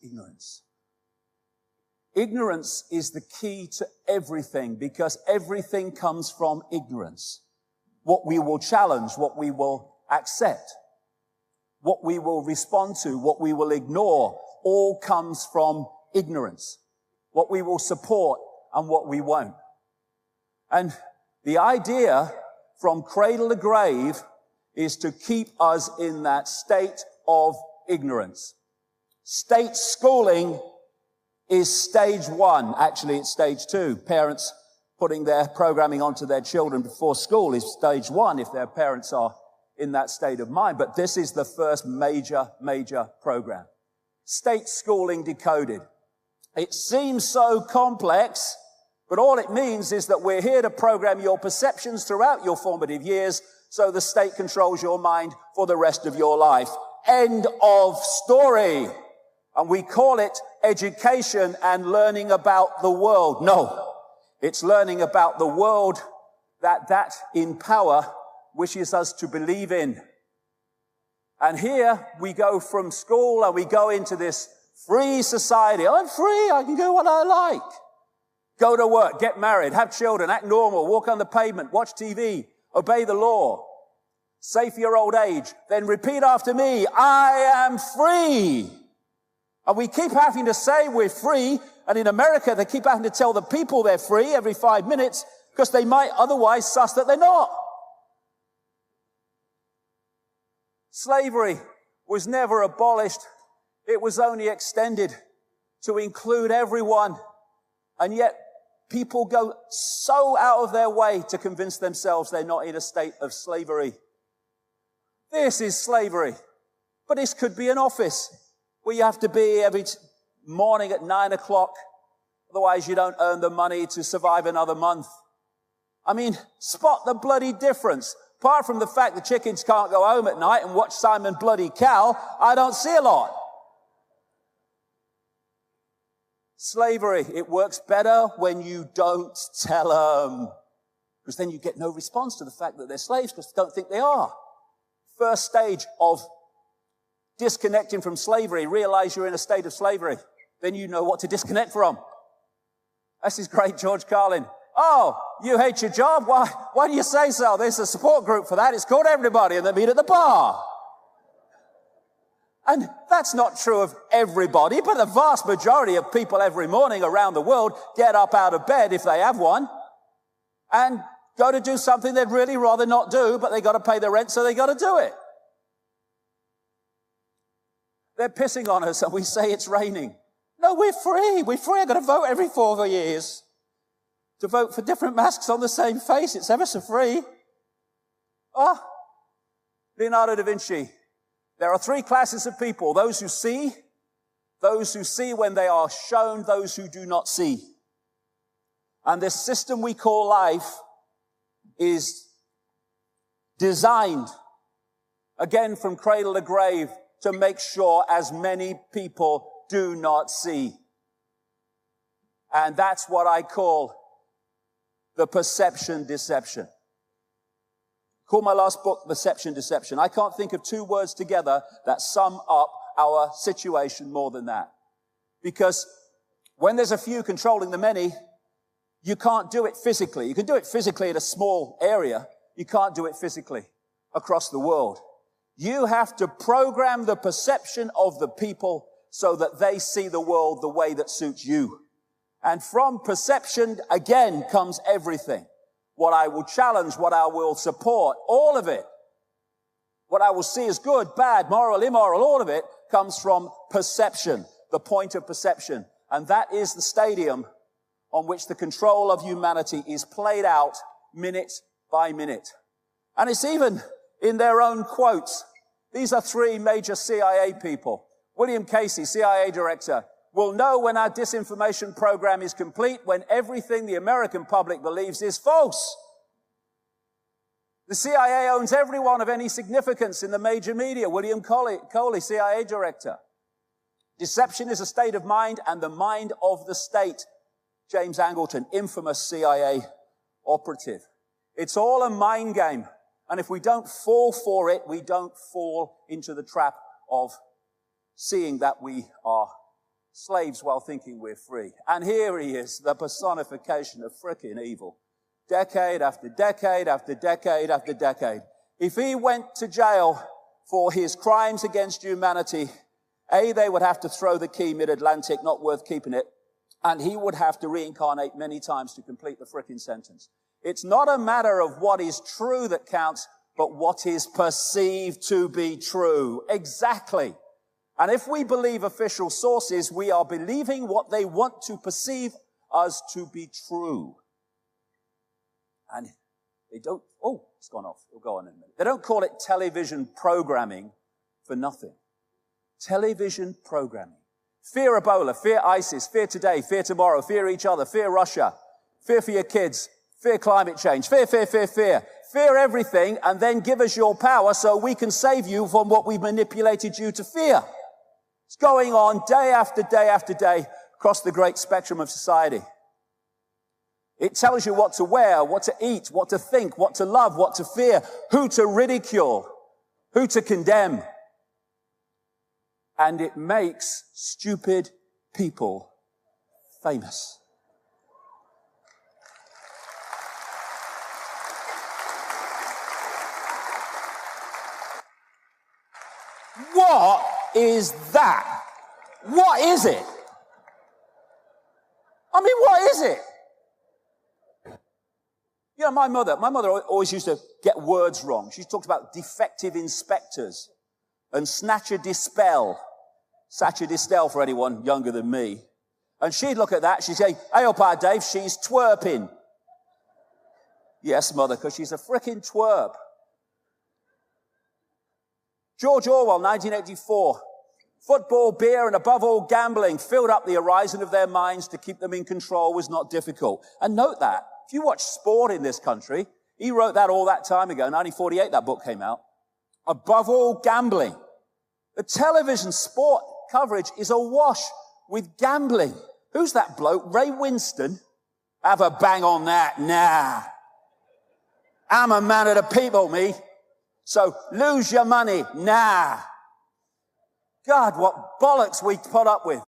ignorance. Ignorance is the key to everything because everything comes from ignorance. What we will challenge, what we will accept, what we will respond to, what we will ignore, all comes from ignorance. What we will support and what we won't. And the idea from cradle to grave is to keep us in that state of ignorance. State schooling is stage 1. Actually, it's stage 2. Parents putting their programming onto their children before school is stage 1 if their parents are in that state of mind. But this is the first major program. State schooling decoded. It seems so complex, but all it means is that we're here to program your perceptions throughout your formative years so the state controls your mind for the rest of your life. End of story. And we call it education and learning about the world. No, it's learning about the world that in power wishes us to believe in. And here we go from school and we go into this free society. I'm free, I can do what I like. Go to work, get married, have children, act normal, walk on the pavement, watch TV, obey the law, save for your old age, then repeat after me, I am free. And we keep having to say we're free, and in America they keep having to tell the people they're free every 5 minutes because they might otherwise suss that they're not. Slavery was never abolished. It was only extended to include everyone. And yet people go so out of their way to convince themselves they're not in a state of slavery. This is slavery. But this could be an office where you have to be every morning at 9 o'clock. Otherwise you don't earn the money to survive another month. I mean, spot the bloody difference. Apart from the fact the chickens can't go home at night and watch Simon Bloody Cow, I don't see a lot. Slavery, it works better when you don't tell them. Because then you get no response to the fact that they're slaves because they don't think they are. First stage of disconnecting from slavery, realize you're in a state of slavery. Then you know what to disconnect from. This is great, George Carlin. Oh, you hate your job? Why do you say so? There's a support group for that. It's called Everybody, and they meet at the bar. And that's not true of everybody, but the vast majority of people every morning around the world get up out of bed, if they have one, and go to do something they'd really rather not do, but they got to pay the rent, so they got to do it. They're pissing on us, and we say it's raining. No, we're free. We're free. I've got to vote every 4 years. To vote for different masks on the same face. It's ever so free. Leonardo da Vinci. There are 3 classes of people. Those who see when they are shown, those who do not see. And this system we call life is designed, again from cradle to grave, to make sure as many people do not see. And that's what I call the perception deception. Call my last book Perception Deception. I can't think of 2 words together that sum up our situation more than that. Because when there's a few controlling the many, you can't do it physically. You can do it physically in a small area. You can't do it physically across the world. You have to program the perception of the people so that they see the world the way that suits you. And from perception, again, comes everything. What I will challenge, what I will support, all of it. What I will see as good, bad, moral, immoral, all of it comes from perception, the point of perception. And that is the stadium on which the control of humanity is played out minute by minute. And it's even in their own quotes. These are 3 major CIA people. William Casey, CIA director, will know when our disinformation program is complete when everything the American public believes is false. The CIA owns everyone of any significance in the major media. William Coley, CIA director. Deception is a state of mind and the mind of the state. James Angleton, infamous CIA operative. It's all a mind game. And if we don't fall for it, we don't fall into the trap of seeing that we are slaves while thinking we're free. And here he is, the personification of frickin' evil. Decade after decade after decade after decade. If he went to jail for his crimes against humanity, they would have to throw the key mid-Atlantic, not worth keeping it, and he would have to reincarnate many times to complete the frickin' sentence. It's not a matter of what is true that counts, but what is perceived to be true. Exactly. And if we believe official sources, we are believing what they want to perceive us to be true. And they don't, it's gone off. We'll go on in a minute. They don't call it television programming for nothing. Television programming. Fear Ebola, fear ISIS, fear today, fear tomorrow, fear each other, fear Russia, fear for your kids, fear climate change, fear, fear, fear, fear. Fear everything and then give us your power so we can save you from what we've manipulated you to fear. It's going on day after day after day across the great spectrum of society. It tells you what to wear, what to eat, what to think, what to love, what to fear, who to ridicule, who to condemn. And it makes stupid people famous. What is that? What is it? I mean, what is it? You know, my mother always used to get words wrong. She talked about defective inspectors and snatcher dispel. Satcher distel for anyone younger than me. And she'd look at that, she'd say, "Hey, old pal Dave, she's twerping." Yes, mother, because she's a frickin' twerp. George Orwell, 1984. Football, beer, and above all gambling filled up the horizon of their minds. To keep them in control was not difficult. And note that, if you watch sport in this country, he wrote that all that time ago. 1948, that book came out. Above all gambling. The television sport coverage is awash with gambling. Who's that bloke? Ray Winston? Have a bang on that. Nah. I'm a man of the people, me. So lose your money. Nah. God, what bollocks we put up with.